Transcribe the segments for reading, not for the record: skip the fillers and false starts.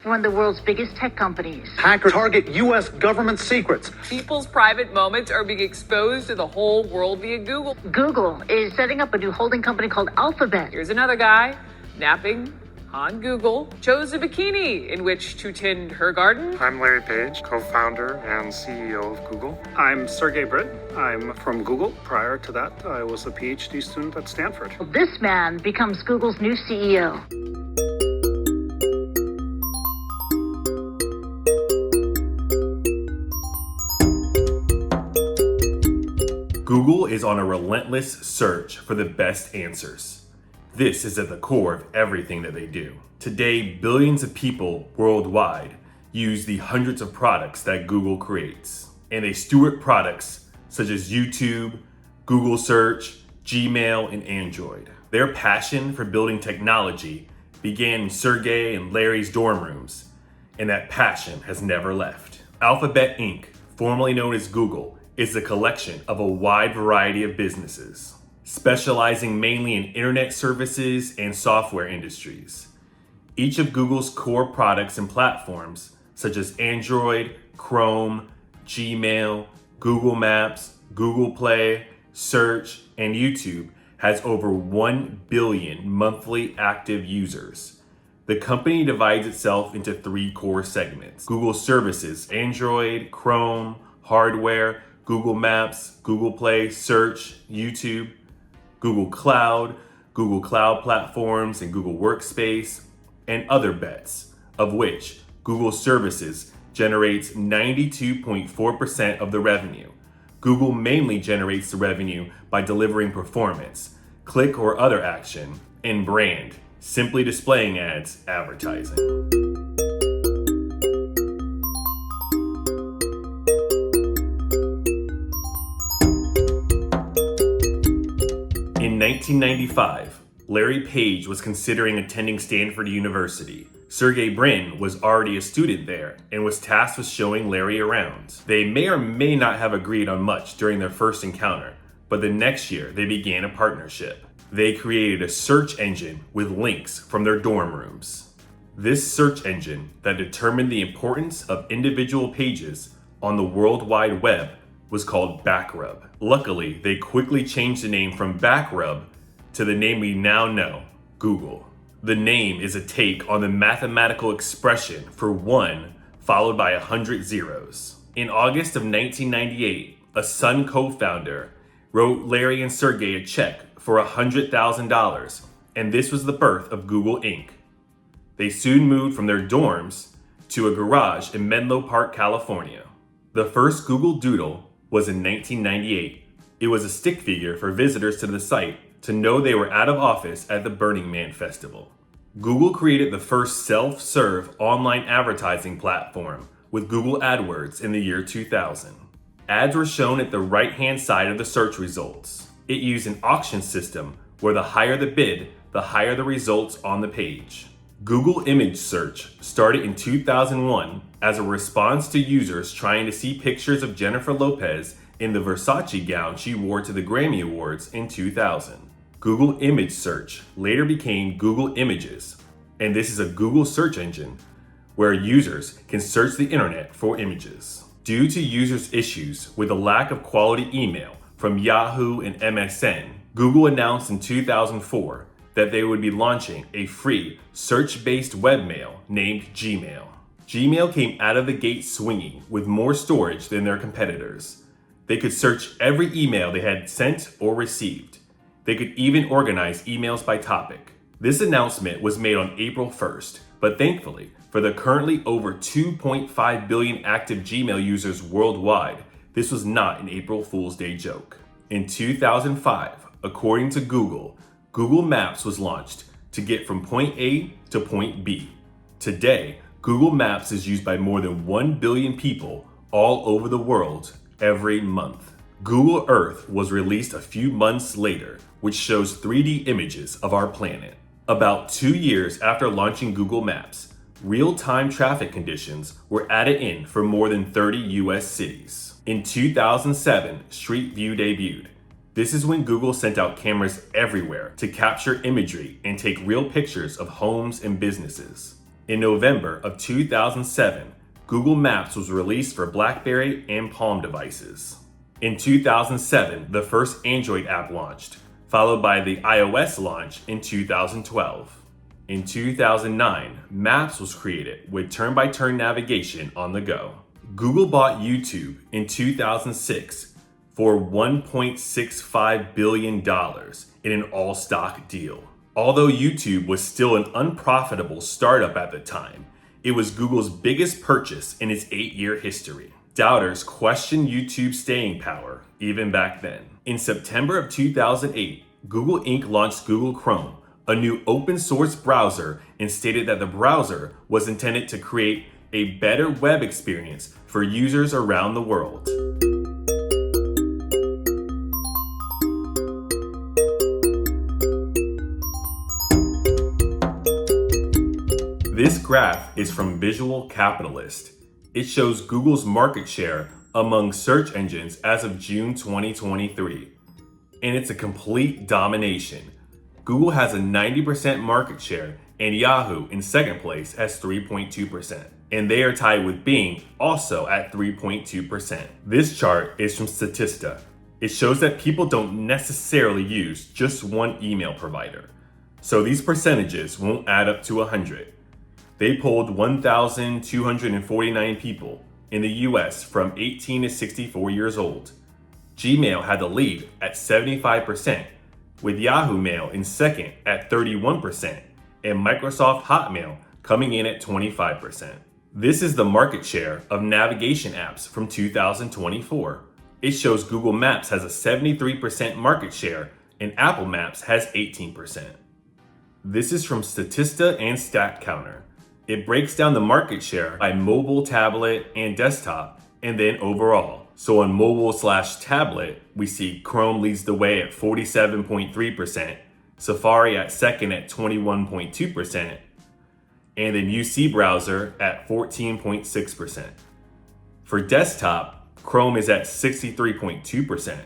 One of the world's biggest tech companies. Hackers target U.S. government secrets. People's private moments are being exposed to the whole world via Google. Google is setting up a new holding company called Alphabet. Here's another guy napping on Google, chose a bikini in which to tend her garden. I'm Larry Page, co-founder and CEO of Google. I'm Sergey Brin. I'm from Google. Prior to that, I was a PhD student at Stanford. This man becomes Google's new CEO. Google is on a relentless search for the best answers. This is at the core of everything that they do. Today, billions of people worldwide use the hundreds of products that Google creates, and they steward products such as YouTube, Google Search, Gmail, and Android. Their passion for building technology began in Sergey and Larry's dorm rooms, and that passion has never left. Alphabet Inc., formerly known as Google, is a collection of a wide variety of businesses, specializing mainly in internet services and software industries. Each of Google's core products and platforms, such as Android, Chrome, Gmail, Google Maps, Google Play, Search, and YouTube, has over 1 billion monthly active users. The company divides itself into 3 core segments: Google Services, Android, Chrome, Hardware, Google Maps, Google Play, Search, YouTube, Google Cloud Platforms, and Google Workspace, and other bets, of which Google Services generates 92.4% of the revenue. Google mainly generates the revenue by delivering performance, click or other action, and brand, simply displaying ads, advertising. In 1995, Larry Page was considering attending Stanford University. Sergey Brin was already a student there and was tasked with showing Larry around. They may or may not have agreed on much during their first encounter, but the next year they began a partnership. They created a search engine with links from their dorm rooms. This search engine that determined the importance of individual pages on the World Wide Web was called Backrub. Luckily, they quickly changed the name from Backrub to the name we now know, Google. The name is a take on the mathematical expression for 1 followed by 100 zeros. In August of 1998, a Sun co-founder wrote Larry and Sergey a check for $100,000, and this was the birth of Google Inc. They soon moved from their dorms to a garage in Menlo Park, California. The first Google Doodle was in 1998. It was a stick figure for visitors to the site to know they were out of office at the Burning Man festival. Google created the first self-serve online advertising platform with Google AdWords in the year 2000. Ads were shown at the right-hand side of the search results. It used an auction system where the higher the bid, the higher the results on the page. Google Image Search started in 2001 as a response to users trying to see pictures of Jennifer Lopez in the Versace gown she wore to the Grammy Awards in 2000. Google Image Search later became Google Images, and this is a Google search engine where users can search the internet for images. Due to users' issues with a lack of quality email from Yahoo and MSN, Google announced in 2004 that they would be launching a free search-based webmail named Gmail. Gmail came out of the gate swinging with more storage than their competitors. They could search every email they had sent or received. They could even organize emails by topic. This announcement was made on April 1st, but thankfully, for the currently over 2.5 billion active Gmail users worldwide, this was not an April Fool's Day joke. In 2005, according to Google, Google Maps was launched to get from point A to point B. Today, Google Maps is used by more than 1 billion people all over the world every month. Google Earth was released a few months later, which shows 3D images of our planet. About 2 years after launching Google Maps, real-time traffic conditions were added in for more than 30 US cities. In 2007, Street View debuted. This is when Google sent out cameras everywhere to capture imagery and take real pictures of homes and businesses. In November of 2007, Google Maps was released for BlackBerry and Palm devices. In 2007, the first Android app launched, followed by the iOS launch in 2012. In 2009, Maps was created with turn-by-turn navigation on the go. Google bought YouTube in 2006 for $1.65 billion in an all-stock deal. Although YouTube was still an unprofitable startup at the time, it was Google's biggest purchase in its 8-year history. Doubters questioned YouTube's staying power even back then. In September of 2008, Google Inc. launched Google Chrome, a new open-source browser, and stated that the browser was intended to create a better web experience for users around the world. This graph is from Visual Capitalist. It shows Google's market share among search engines as of June 2023. And it's a complete domination. Google has a 90% market share, and Yahoo in second place has 3.2%. And they are tied with Bing, also at 3.2%. This chart is from Statista. It shows that people don't necessarily use just one email provider. So these percentages won't add up to 100. They polled 1,249 people in the US from 18 to 64 years old. Gmail had the lead at 75%, with Yahoo Mail in second at 31%, and Microsoft Hotmail coming in at 25%. This is the market share of navigation apps from 2024. It shows Google Maps has a 73% market share and Apple Maps has 18%. This is from Statista and StatCounter. It breaks down the market share by mobile, tablet, and desktop, and then overall. So on mobile/tablet, we see Chrome leads the way at 47.3%, Safari at second at 21.2%, and then UC browser at 14.6%. For desktop, Chrome is at 63.2%,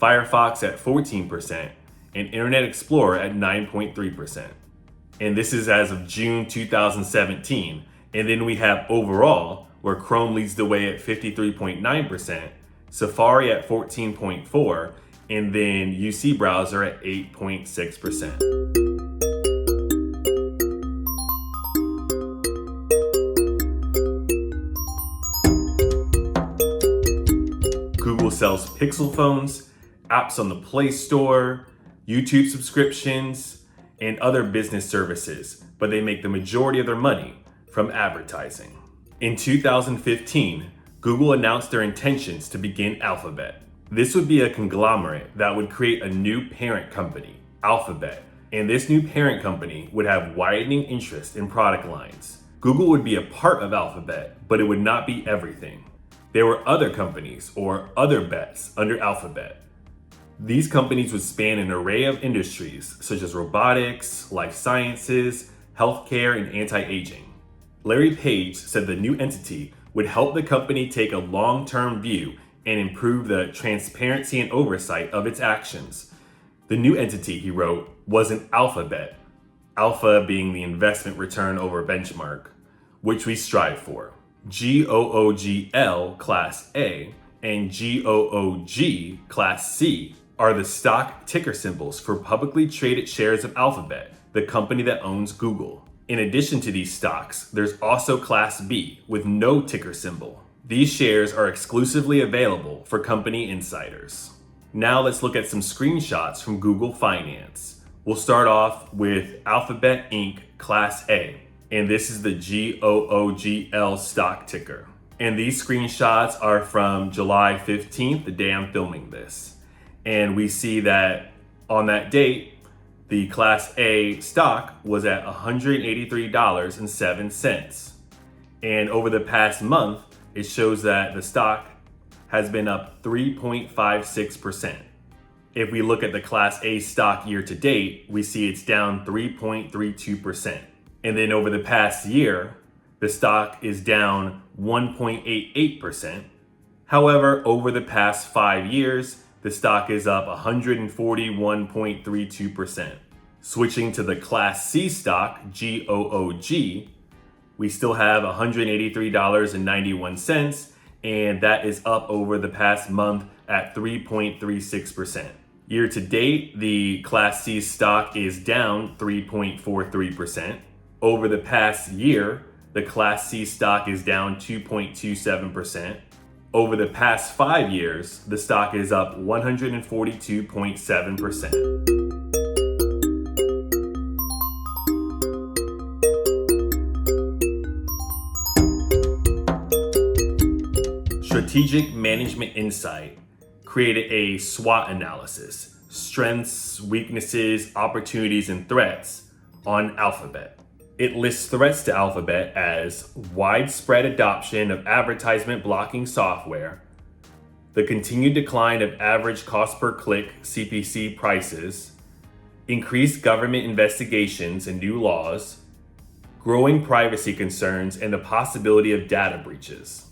Firefox at 14%, and Internet Explorer at 9.3%. And this is as of June 2017. And then we have overall, where Chrome leads the way at 53.9%, Safari at 14.4%, and then UC browser at 8.6%. Google sells Pixel phones, apps on the Play Store, YouTube subscriptions, and other business services, but they make the majority of their money from advertising. In 2015, Google announced their intentions to begin Alphabet. This would be a conglomerate that would create a new parent company, Alphabet, and this new parent company would have widening interest in product lines. Google would be a part of Alphabet, but it would not be everything. There were other companies or other bets under Alphabet. These companies would span an array of industries such as robotics, life sciences, healthcare, and anti-aging. Larry Page said the new entity would help the company take a long-term view and improve the transparency and oversight of its actions. The new entity, he wrote, was an Alphabet, alpha being the investment return over benchmark, which we strive for. GOOGL Class A and GOOG Class C are the stock ticker symbols for publicly traded shares of Alphabet, the company that owns Google. In addition to these stocks, there's also Class B with no ticker symbol. These shares are exclusively available for company insiders. Now let's look at some screenshots from Google Finance. We'll start off with Alphabet Inc. Class A, and this is the GOOGL stock ticker. And these screenshots are from July 15th, the day I'm filming this. And we see that on that date, the Class A stock was at $183.07. And over the past month, it shows that the stock has been up 3.56%. If we look at the Class A stock year to date, we see it's down 3.32%. And then over the past year, the stock is down 1.88%. However, over the past 5 years, the stock is up 141.32%. Switching to the Class C stock, GOOG, We still have $183.91, and that is up over the past month at 3.36%. Year to date, the Class C stock is down 3.43%. Over the past year, the Class C stock is down 2.27%. Over the past 5 years, the stock is up 142.7%. Strategic Management Insight created a SWOT analysis, strengths, weaknesses, opportunities, and threats on Alphabet. It lists threats to Alphabet as widespread adoption of advertisement blocking software, the continued decline of average cost per click CPC prices, increased government investigations and new laws, growing privacy concerns, and the possibility of data breaches.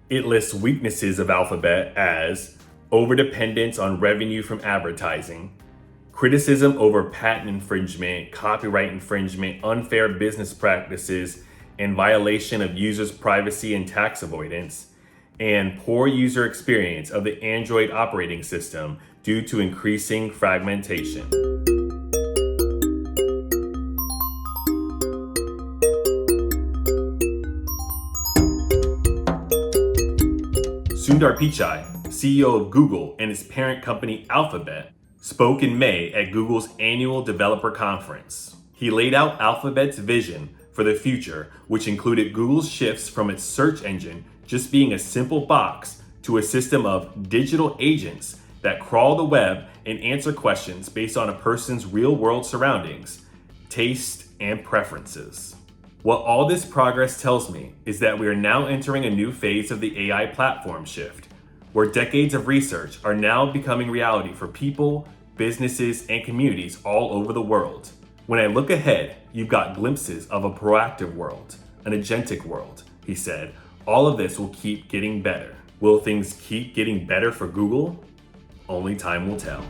It lists weaknesses of Alphabet as overdependence on revenue from advertising, criticism over patent infringement, copyright infringement, unfair business practices, and violation of users' privacy and tax avoidance, and poor user experience of the Android operating system due to increasing fragmentation. Sundar Pichai, CEO of Google and its parent company Alphabet, spoke in May at Google's annual developer conference. He laid out Alphabet's vision for the future, which included Google's shifts from its search engine just being a simple box to a system of digital agents that crawl the web and answer questions based on a person's real-world surroundings, taste, and preferences. What all this progress tells me is that we are now entering a new phase of the AI platform shift, where decades of research are now becoming reality for people, businesses, and communities all over the world. When I look ahead, you've got glimpses of a proactive world, an agentic world, he said. All of this will keep getting better. Will things keep getting better for Google? Only time will tell.